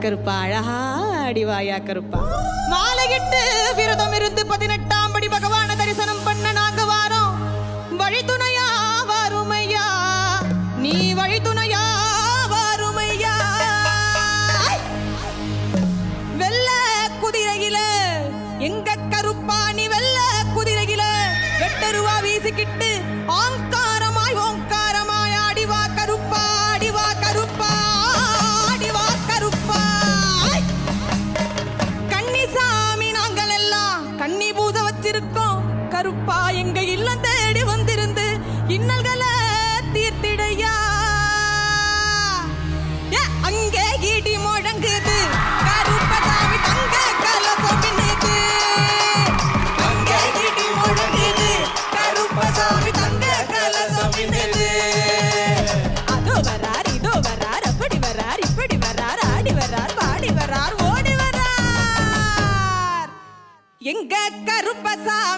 கருப்பா அழகா அடிவாயா கருப்பா. மாலையிட்டு விரதம் இருந்து 18ஆம் படி பகவான தரிசனம் பண்ண நாங்க வாரோம். வழித்துணையா வாருமையா, நீ வழித்துணையா வாருமையா. வெள்ள குதிரையில எங்க கருப்பா நீ வெள்ள குதிரையில வெட்டருவா வீசிக்கிட்டு ஆங்காரமாய் ஓங்காரமாய் அடிவா கருப்பா, அடிவா கருப்பா, அடிவா கருப்பா. கன்னிசாமி நாங்கள் எல்லாம் கன்னி பூஜை வச்சிருக்கோம். கருப்பா எங்க இல்லம் தேடி வந்திருந்து இன்னல்களை தீர்த்திடையா. அங்கே ஈடி முழங்குது கருப்பசாமி தங்க கலசம் பின்னுது. அங்கே ஈடி முழங்குது கருப்பசாமி தங்க கலசம் பின்னுது. அதோ வரார் இதோ வரார் அப்படி வரார் இப்படி வரார் ஆடி வரார் பாடி வரார் ஓடி வரார் எங்க கருப்பசாமி.